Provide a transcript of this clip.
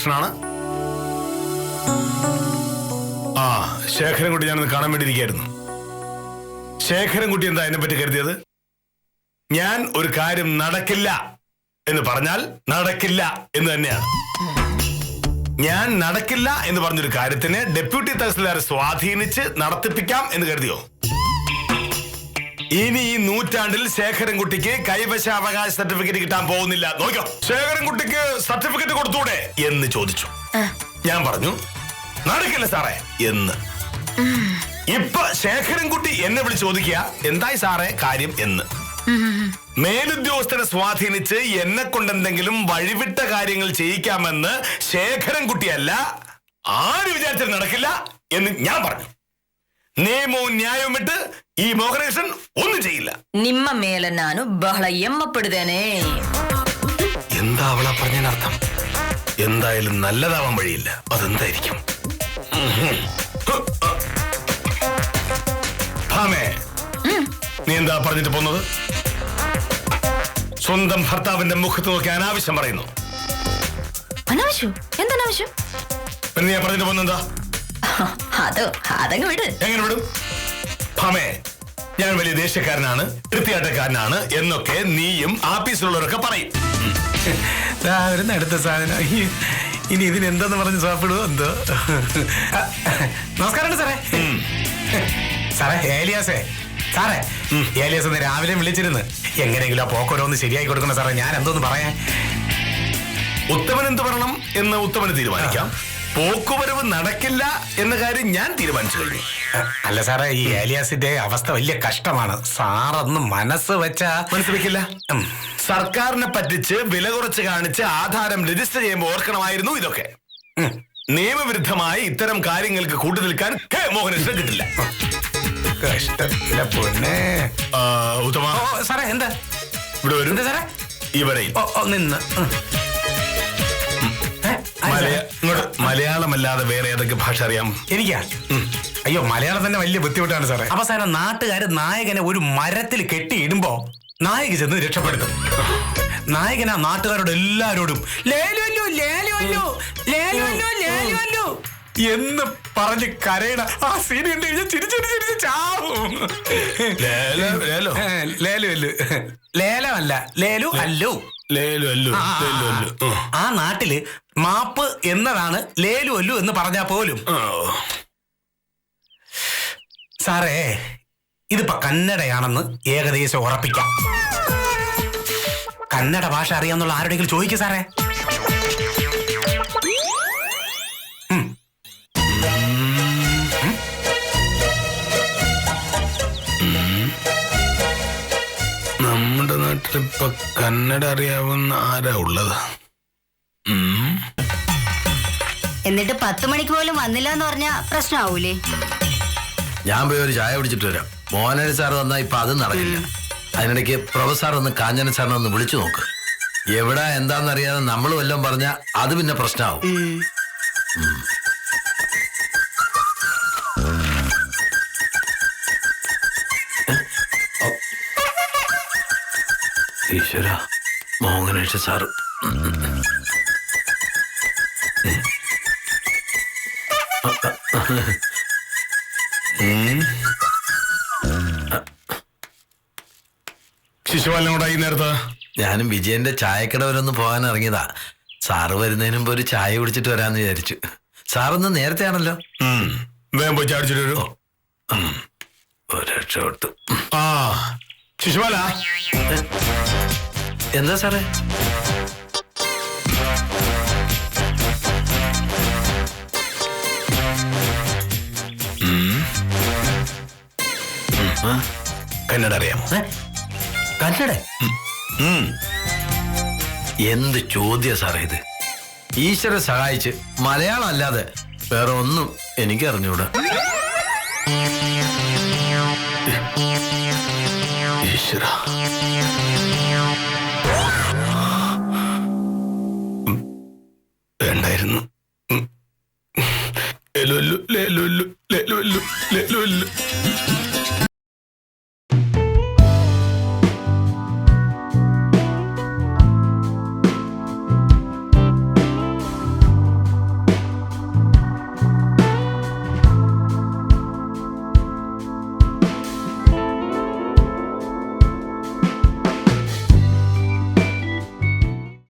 മോഹനകൃഷ്ണനാണ്. ആ, ശേഖരൻകുട്ടി ഞാനൊന്ന് കാണാൻ വേണ്ടിയിരിക്കുകയായിരുന്നു. ശേഖരൻകുട്ടി എന്താ എന്നെ പറ്റി കരുതിയത്? ഞാൻ ഒരു കാര്യം നടക്കില്ല എന്ന് പറഞ്ഞാൽ നടക്കില്ല എന്ന് തന്നെയാണ്. ഞാൻ നടക്കില്ല എന്ന് പറഞ്ഞൊരു കാര്യത്തിന് ഡെപ്യൂട്ടി തഹസിൽദാരെ സ്വാധീനിച്ച് നടത്തിപ്പിക്കാം എന്ന് കരുതിയോ? ഇനി ഈ നൂറ്റാണ്ടിൽ ശേഖരൻകുട്ടിക്ക് കൈവശാവകാശ സർട്ടിഫിക്കറ്റ് കിട്ടാൻ പോകുന്നില്ല. നോക്കോ, ശേഖരൻകുട്ടിക്ക് സർട്ടിഫിക്കറ്റ് കൊടുത്തൂടെ എന്ന് ചോദിച്ചു. ഞാൻ പറഞ്ഞു നടക്കില്ല സാറേ എന്ന്. ഇപ്പൊ ശേഖരൻകുട്ടി എന്നെ വിളിച്ച് ചോദിക്കുക എന്തായി സാറേ കാര്യം എന്ന്. മേലുദ്യോഗസ്ഥരെ സ്വാധീനിച്ച് എന്നെ കൊണ്ടെന്തെങ്കിലും വഴിവിട്ട കാര്യങ്ങൾ ചെയ്യിക്കാമെന്ന് ശേഖരൻകുട്ടിയല്ല ആര് വിചാരിച്ചാൽ നടക്കില്ല എന്ന് ഞാൻ പറഞ്ഞു. നിയമവും ന്യായവും വിട്ട് ഈ മോഹനകൃഷ്ണൻ ഒന്നും ചെയ്യില്ല. ನಿಮ್ಮ ಮೇಲೆ ನಾನು ಬಹಳ ಹೆಮ್ಮಪಡುತ್ತೇನೆ. എന്താ അവളാ പറഞ്ഞതിനർത്ഥം? എന്തായാലും നല്ലതാവാൻ വഴിയില്ല. അതെന്തായിരിക്കും? ഭാമേ, നീ എന്താ പറഞ്ഞിട്ട് പോന്നത്? സ്വന്തം ഭർത്താവിന്റെ മുഖത്ത് നോക്കി അനാവശ്യം പറയുന്നു. അനാവശ്യം? എന്തനാവശ്യം? പിന്നെ ഞാൻ പറഞ്ഞിട്ട് പോന്നെന്താ? അതങ്ങ് വിട്. എങ്ങനെ വിടും? ഭാമേ, ഞാൻ വലിയ ദേഷ്യക്കാരനാണ്, വൃത്തിയാട്ടക്കാരനാണ് എന്നൊക്കെ നീയും ആഫീസിലുള്ളവരൊക്കെ പറയും. അടുത്ത സാധനം ഇനി ഇതിനെന്തെന്ന് പറഞ്ഞ് സാപ്പിടുവോ എന്തോ. നമസ്കാരം സാറേ. സാറേ ഏലിയാസേ, സാറേ ഏലിയാസ് ഒന്ന് രാവിലെ വിളിച്ചിരുന്നു. എങ്ങനെയെങ്കിലും ആ പോക്കോരോന്ന് ശരിയാക്കി കൊടുക്കണം സാറേ. ഞാൻ എന്തോന്ന് പറയാൻ. ഉത്തമൻ എന്ത് പറയണം എന്ന് ഉത്തമന് തീരുമാനിക്കാം. പോക്കുവരവ് നടക്കില്ല എന്ന കാര്യം ഞാൻ തീരുമാനിച്ചു കഴിഞ്ഞു. അല്ല സാറേ, ഈ ഏലിയാസിന്റെ അവസ്ഥ വലിയ കഷ്ടമാണ്. സാറൊന്ന് മനസ്സ് വെക്കില്ല. സർക്കാരിനെ പറ്റിച്ച് വില കുറച്ച് കാണിച്ച് ആധാരം രജിസ്റ്റർ ചെയ്യുമ്പോൾ ഓർക്കണമായിരുന്നു ഇതൊക്കെ. നിയമവിരുദ്ധമായി ഇത്തരം കാര്യങ്ങൾക്ക് കൂട്ടു നിൽക്കാൻ മോഹനകൃഷ്ണൻ കിട്ടില്ല. കഷ്ടത്തില പൊന്നെ. ഉത്തമ സാറേ എന്താ ഇവിടെ വരും സാറേ? ഇവിടെ നിന്ന് മലയാളമല്ലാതെ വേറെ ഏതൊക്കെ ഭാഷ അറിയാം? എനിക്കാ? അയ്യോ, മലയാളം തന്നെ വലിയ ബുദ്ധിമുട്ടാണ് സാറേ. അവസാനം നാട്ടുകാര് നായകനെ ഒരു മരത്തിൽ കെട്ടിയിടുമ്പോ നായക ചെന്ന് രക്ഷപ്പെടുത്തും. നായകൻ ആ നാട്ടുകാരോട് എല്ലാരോടും ലേലുവല്ലോ ലേലുവല്ലോ ലേലുവല്ലോ ലേലുവല്ലോ എന്ന് പറഞ്ഞ് കരയണ ആ സീൻ കണ്ടു കഴിഞ്ഞാൽ ചിരിച്ചിരിച്ചിരിച്ച് ചാവും. ലേലമല്ല, ലേലു അല്ലു. ആ നാട്ടില് മാപ്പ് എന്നതാണ് ലേലു അല്ലു എന്ന് പറഞ്ഞാൽ പോലും. സാറേ, ഇതിപ്പോ കന്നഡയാണെന്ന് ഏകദേശം ഉറപ്പിക്കാം. കന്നഡ ഭാഷ അറിയാന്നുള്ള ആരുടെയെങ്കിലും ചോദിക്കും സാറേ. നമ്മുടെ നാട്ടിലിപ്പൊ കന്നഡ അറിയാവുന്ന ആരാ ഉള്ളത്? എന്നിട്ട് 10 മണിക്ക് പോലും വന്നില്ല എന്ന് പറഞ്ഞാ പ്രശ്നമാവൂലേ? ഞാൻ പോയി ഒരു ചായ കുടിച്ചിട്ട് വരാം. മോഹനൻ സാർ വന്നാ ഇപ്പൊ അതും നടക്കില്ല. അതിനിടയ്ക്ക് പ്രൊഫസർ ഒന്ന് കാഞ്ചന സാറിനെ ഒന്ന് വിളിച്ചു നോക്ക്. എവിടാ എന്താന്നറിയാതെ നമ്മൾ വല്ലതും പറഞ്ഞാ അത് പിന്നെ പ്രശ്നമാവും. ഈശ്വര, മോഹനേഷ് സാറ്. ശിശുപാലനോട് ഈ നേരത്ത് ഞാനും വിജയന്റെ ചായക്കട വരെ ഒന്ന് പോകാൻ ഇറങ്ങിയതാ. സാറ് വരുന്നതിന് മുമ്പ് ഒരു ചായ കുടിച്ചിട്ട് വരാന്ന് വിചാരിച്ചു. സാറൊന്ന് നേരത്തെ ആണല്ലോ. വേഗം പോയി ചാടിച്ചിട്ട് വരൂ. രക്ഷപ്പെട്ടു. ആ ശിശുപാല. എന്താ സാറേ? കന്നഡ അറിയാമോ? കന്നഡ? എന്ത് ചോദ്യ സാറേ ഇത്? ഈശ്വര സഹായിച്ച് മലയാളം അല്ലാതെ വേറെ ഒന്നും എനിക്ക് അറിഞ്ഞൂടാ. ഈശ്വര.